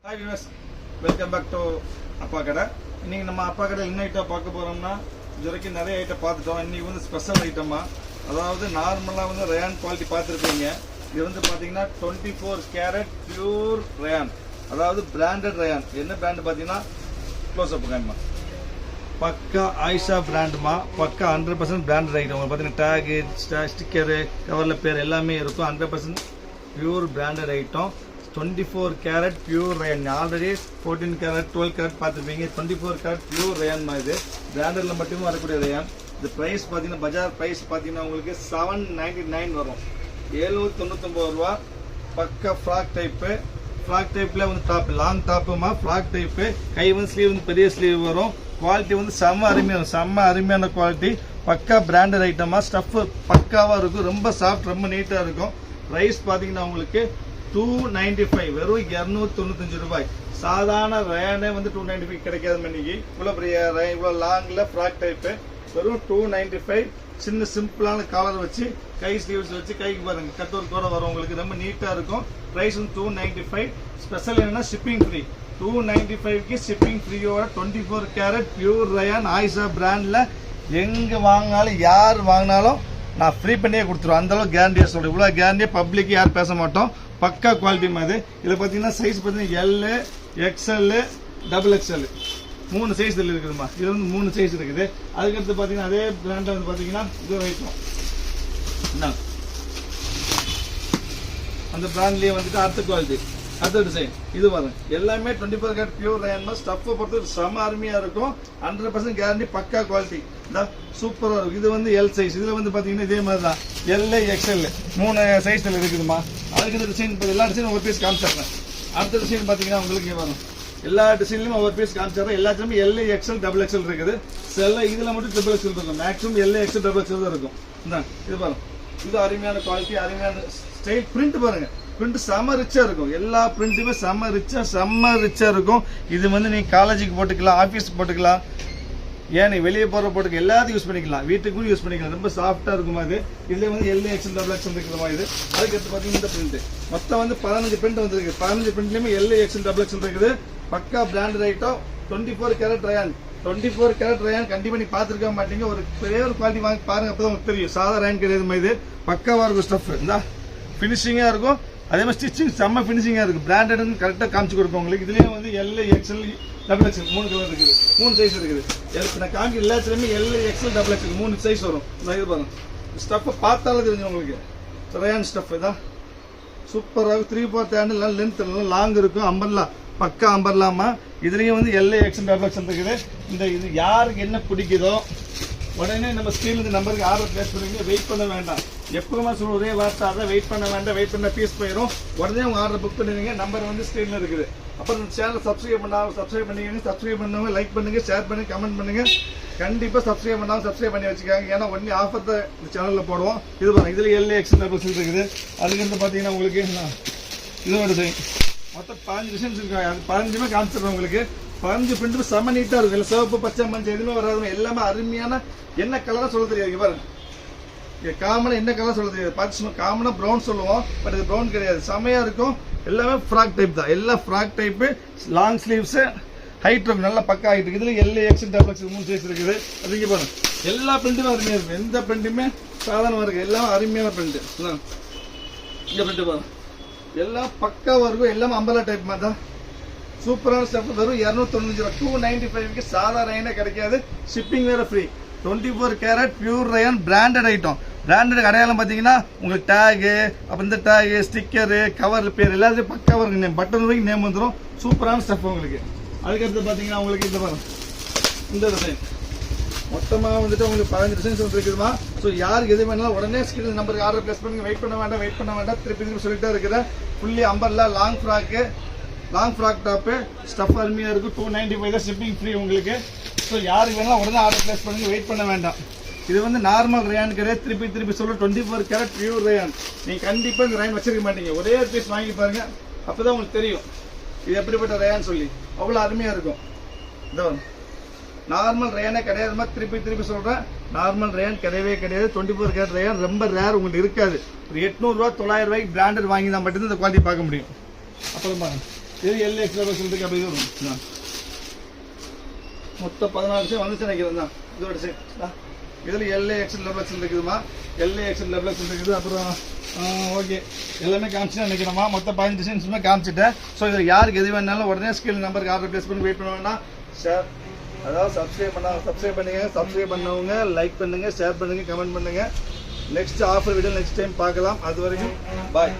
Hi viewers, welcome back to அப்பா கடை. இன்னைக்கு நம்ம அப்பா கடை என்ன ஐட்டம் பார்க்க போறோம்னா இதுவரைக்கும் நிறைய ஐட்டம் பார்த்துட்டோம். இன்னைக்கு வந்து ஸ்பெஷல் ஐட்டமா, அதாவது நார்மலா வந்து ரயான் குவாலிட்டி பார்த்துருப்பீங்க. இது வந்து பாத்தீங்கன்னா 24 கேரட் பியூர் ரயான், அதாவது பிராண்டட் ரயான். என்ன பிராண்ட் பாத்தீங்கன்னா க்ளோஸ் அப் காணுமா, பக்கா ஆயிஷா பிராண்டுமா, பக்கா 100% பிராண்டட் ஐட்டம். உங்களுக்கு பார்த்தீங்கன்னா டேகு, ஸ்டிக்கரு, கவரில் பேர் எல்லாமே இருக்கும். 100% pure branded item. 24 carat pure rayon. Already 14 carat 12 carat பார்த்துருப்பீங்க. 24 கேரட் பியூர் ரயான் இது பிராண்டட்ல மட்டுமே வரக்கூடிய ரயான். இந்த ப்ரைஸ் பார்த்தீங்கன்னா பஜார் ப்ரைஸ் பார்த்தீங்கன்னா உங்களுக்கு 799 வரும், 799 ரூபா. பக்கா ஃப்ராக் டைப்பு, ஃப்ராக் டைப்ல வந்து டாப் லாங் டாப்புமா, ஃப்ராக் டைப்பு. கை வந்து ஸ்லீவ் வந்து பெரிய ஸ்லீவ் வரும். குவாலிட்டி வந்து செம்ம அருமையான குவாலிட்டி. பக்கா பிராண்டட் ஐட்டமா, ஸ்டஃப் பக்காவா இருக்கும், ரொம்ப சாஃப்ட், ரொம்ப நீட்டா இருக்கும். ப்ரைஸ் பார்த்தீங்கன்னா உங்களுக்கு 295, வெறும் 295 ரூபாய். சாதாரண ரயானே வந்து 295 கிடைக்காது. இன்னைக்கு இவ்வளோ பெரிய ரயான், இவ்வளோ லாங்ல ஃப்ராக் டைப்பு, வெறும் 295. சின்ன சிம்பிளான காலர் வச்சு, கை ஸ்லீவ்ஸ் வச்சு, கைக்கு பாருங்க கட் ஒர்க் கூட வரும் உங்களுக்கு, ரொம்ப நீட்டா இருக்கும். பிரைஸ் வந்து 295. ஸ்பெஷல் என்னன்னா ஷிப்பிங் ஃப்ரீ. 295க்கு ஷிப்பிங் ஃப்ரீயோட 24 கேரட் பியூர் ரயான் ஆயிஷா பிராண்ட்ல எங்க வாங்கினாலும் யார் வாங்கினாலும் நான் ஃப்ரீ பண்ணியே கொடுத்துருவேன். அந்த அளவுக்கு கேரண்டியா சொல்றேன். இவ்வளோ கேரண்டியா பப்ளிக் யாரும் பேச மாட்டோம். பக்கா குவாலிட்டி மாதிரி. இதில் பார்த்தீங்கன்னா சைஸ் பார்த்தீங்கன்னா L, XL, double XL 3 size இதில் இருக்குதுமா. இது வந்து 3 சைஸ் இருக்குது. அதுக்கடுத்து பார்த்தீங்கன்னா அதே பிராண்டில் வந்து பார்த்தீங்கன்னா இது வைக்கும், அந்த பிராண்ட்லேயே வந்துட்டு அடுத்த குவாலிட்டி, அடுத்த டிசைன் இது பாருங்க. எல்லாமே 24 கேரட் பியூர் ரயான். ஸ்டஃப்பை பொறுத்து செம அருமையாக இருக்கும். 100% கேரண்டி, பக்கா குவாலிட்டி, சூப்பராக இருக்கும். இது வந்து எல் சைஸ். இதில் வந்து பார்த்தீங்கன்னா இதே மாதிரி தான் எல், எக்ஸ்எல் 3 சைஸில் இருக்குதுமா. அதுக்கு டிசைன் எல்லா டிசைனும் ஒரு பீஸ் காமிச்சிடுறேன். அடுத்த டிசைன் பார்த்தீங்கன்னா உங்களுக்கு வரும். எல்லா டிசைன்லையும் ஒவ்வொரு பீஸ் காமிச்சிடுறேன். எல்லாத்துலையுமே எல், எக்ஸ்எல், டபுள் எக்ஸ்எல் இருக்குது. செல்ல இதில் மட்டும் ட்ரிபிள் எக்ஸ்எல் இருக்கும். Maximum L, XL, double XL தான் இருக்கும். இது பாருங்க, இது அருமையான குவாலிட்டி, அருமையான ஸ்டைல். பிரிண்ட் பாருங்க, பிரிண்ட் செம்ம ரிச்சா இருக்கும். எல்லா பிரிண்ட்டுமே செம்ம ரிச்சா இருக்கும். இது வந்து நீங்க காலேஜுக்கு போட்டுக்கலாம், ஆஃபீஸ்க்கு போட்டுக்கலாம், ஏன் நீ வெளியே போற போட்டுக்க எல்லாத்தையும் யூஸ் பண்ணிக்கலாம், வீட்டுக்கும் யூஸ் பண்ணிக்கலாம். ரொம்ப சாஃப்டா இருக்குமா இது. இதுல வந்து எல், எக்ஸ்எல், டபுள் எக்ஸ்எல் இருக்குமா இது. அதுக்கடுத்து பாத்தீங்கன்னா இந்த பிரிண்ட் மொத்தம் வந்து 15 பிரிண்ட் வந்துருக்கு. 15 பிரிண்ட்லயுமே எல், எக்ஸ்எல், டபுள் எக்ஸ்எல் இருக்குது. பக்கா branded item. 24 carat rayon. 24 carat rayon கண்டிப்பா நீ பாத்துருக்க மாட்டீங்க. ஒரு பெரிய ஒரு குவாலிட்டி வாங்கி பாருங்க, அப்பதான் உங்களுக்கு தெரியும். சாதா ரயான் கிடையாது இது. பக்காவா இருக்கும் ஸ்டஃப், இந்த பினிஷிங்கா இருக்கும். அதே மாதிரி ஸ்டிச்சிங் செம்ம பினிஷிங்கா இருக்கும். பிராண்டட் கரெக்டா காமிச்சு கொடுப்போம் உங்களுக்கு. இதுலயே வந்து L, XL, double XL 3 colour இருக்குது, 3 சைஸ் இருக்குது. நான் காமிக்க எல்லாத்துலயுமே L, XL, double XL 3 size வரும். இது பாருங்க, ஸ்டஃப் பார்த்தாலும் தெரிஞ்சு உங்களுக்கு. ரயான் ஸ்டஃப் இதான் சூப்பராக 3/4 ஹேண்ட் லென்த் லாங் இருக்கும். அம்பர்லா, பக்கா அம்பர்லாமா. இதுலயும் வந்து எல், எக்ஸ்எல், டபுள் எக்ஸ்எல் இருக்குது. இந்த இது யாருக்கு என்ன பிடிக்குதோ உடனே நம்ம ஸ்கிரீன்ல நம்பருக்கு ஆர்டர் பிளேஸ் பண்ணுவீங்க. வெயிட் பண்ண வேண்டாம். எப்பவுமே சொல்ற ஒரே வார்த்தை தான், வெயிட் பண்ண வேண்டாம். வெயிட் பண்ண பீஸ் போயிடும். உடனே உங்க ஆர்டர் புக் பண்ணுவீங்க. நம்பர் வந்து ஸ்கிரீன்ல இருக்குது. அப்புறம் சேனல் சப்ஸ்கிரைப் பண்ணிக்கங்க. சப்ஸ்கிரைப் பண்ணுங்க, லைக் பண்ணுங்க, ஷேர் பண்ணுங்க, கமெண்ட் பண்ணுங்க. கண்டிப்பா சப்ஸ்கிரைப் பண்ணாலும் சப்ஸ்கிரைப் பண்ணி வச்சுக்காங்க. ஏன்னா ஒன்லி ஆஃபர் தான் இந்த சேனல்ல போடுவோம். இது பாருங்க, இதுல எல், எக்ஸ்எல், டபுள் எக்ஸ்எல் இருக்குது. அதுக்கு பாத்தீங்கன்னா உங்களுக்கு இதோட டிசைன் மொத்தம் 15 டிசைன்ஸ் இருக்கு. அது 15மே காமிச்சிடுறோம் உங்களுக்கு. 15 பிரிண்ட் செம்ம நீட்டா இருக்கும். இல்லை சிவப்பு, பச்சை, மஞ்சள் எதுவுமே வராது. எல்லாமே அருமையான, என்ன கலரா சொல்ல தெரியாது. பாருங்க, காமனா என்ன கலர் சொல்ல தெரியாது. பார்த்து காமனா ப்ரௌன் சொல்லுவோம், பட் இது ப்ரௌன் கிடையாது. செமையா இருக்கும். எல்லாமே ஃப்ராக் டைப் தான். எல்லாம் frock type, long sleeves, height இருக்கும், நல்லா பக்கா ஹைட் இருக்குது. இதுல L, XL, double XL 3 size இருக்குது. அதுக்கு பாருங்க, எல்லா பிரிண்ட்டுமே அருமையா இருக்கும். எந்த பிரிண்ட்டுமே சாதாரணமா இருக்கு, எல்லாமே அருமையான பிரிண்ட். இந்த பிரிண்ட் பாருங்க, எல்லாம் பக்காவா இருக்கும். எல்லாமே அம்பலா டைப் மாதிரி தான். சூப்பரான ஸ்டஃப். வெறும் 295 ரூபா. 295க்கு சாதா ரயானே கிடைக்காது. ஷிப்பிங் வேற free. 24 carat pure rayon branded item. Branded அடையாளம் பார்த்தீங்கன்னா உங்களுக்கு டேகு, அப்புறம் இந்த டேகு, ஸ்டிக்கரு, கவர் பேர் எல்லாத்தையும் பக்காவாக இருக்கு. நேம் பட்டன் வரைக்கும் நேம் வந்துடும். சூப்பரான ஸ்டஃப் உங்களுக்கு. அதுக்கடுத்து பார்த்தீங்கன்னா உங்களுக்கு இந்த பாருங்க, இந்த டிசைன் மொத்தமாக வந்துட்டு உங்களுக்கு 15 டிசைன்ஸ் வந்து இருக்குதுமா. ஸோ யாருக்கு எது வேணாலும் உடனே ஸ்கிரீன் நம்பருக்கு ஆர்டர் பிளேஸ் பண்ணுங்க. வெயிட் பண்ண வேண்டாம். திருப்பி சொல்லிட்டே இருக்குது. Fully umbrella long frock top. Stuff அருமையாக இருக்கும். 295 தான் ஷிப்பிங் ஃப்ரீ உங்களுக்கு. ஸோ யாருக்கு வேணாலும் உடனே ஆர்டர் பிளேஸ் பண்ணுங்க. வெயிட் பண்ண வேண்டாம். இது வந்து நார்மல் ரயான் கிடையாது. திருப்பி சொல்ல 24 கேரட் பியூர் ரயான். நீங்க கண்டிப்பா இந்த ரயான் வச்சிருக்க மாட்டீங்க. ஒரே ஒரு பீஸ் வாங்கி பாருங்க, அப்பதான் உங்களுக்கு தெரியும் இது எப்படிப்பட்ட ரயான் சொல்லி. அவ்வளவு அருமையா இருக்கும். நார்மல் ரயானே கிடையாது. திருப்பி சொல்றேன், நார்மல் ரயான் கிடையவே கிடையாது. 24 கேரட் ரயான் ரொம்ப ரேர், உங்களுக்கு இருக்காது. ஒரு 800 ரூபா 900 ரூபாய்க்கு பிராண்டட் வாங்கி தான் மட்டும்தான் இந்த குவாலிட்டி பார்க்க முடியும். அப்புறம் பாருங்க, இது எல் எக்ஸ் டபுள் எக்ஸல் இருக்கு அப்படி இது வரும் மொத்தம் 16 டிசைன் வந்துச்சு நினைக்கிறேன் தான் இதோட டிசைன் இதில் எல்ஏ எக்ஸல் டபுள் எக்ஸல் இருக்குதுமா எல்ஏ எக்ஸல் டபுள் எக்ஸல் இருக்குது அப்புறம் ஓகே எல்லாமே காமிச்சு நினைக்கிறோமா மொத்தம் 15 டிசைன்ஸுமே காமிச்சிட்டேன் ஸோ இதில் யாருக்கு எது வேணாலும் உடனே ஸ்கில் நம்பருக்கு ஆர்டர் ப்ளேஸ் பண்ணி வெயிட் பண்ண வேண்டாம் ஷேர் அதாவது சப்ஸ்கிரைப் பண்ணவங்க லைக் பண்ணுங்க ஷேர் பண்ணுங்க கமெண்ட் பண்ணுங்க next offer video next time பார்க்கலாம் அது வரைக்கும் பாய்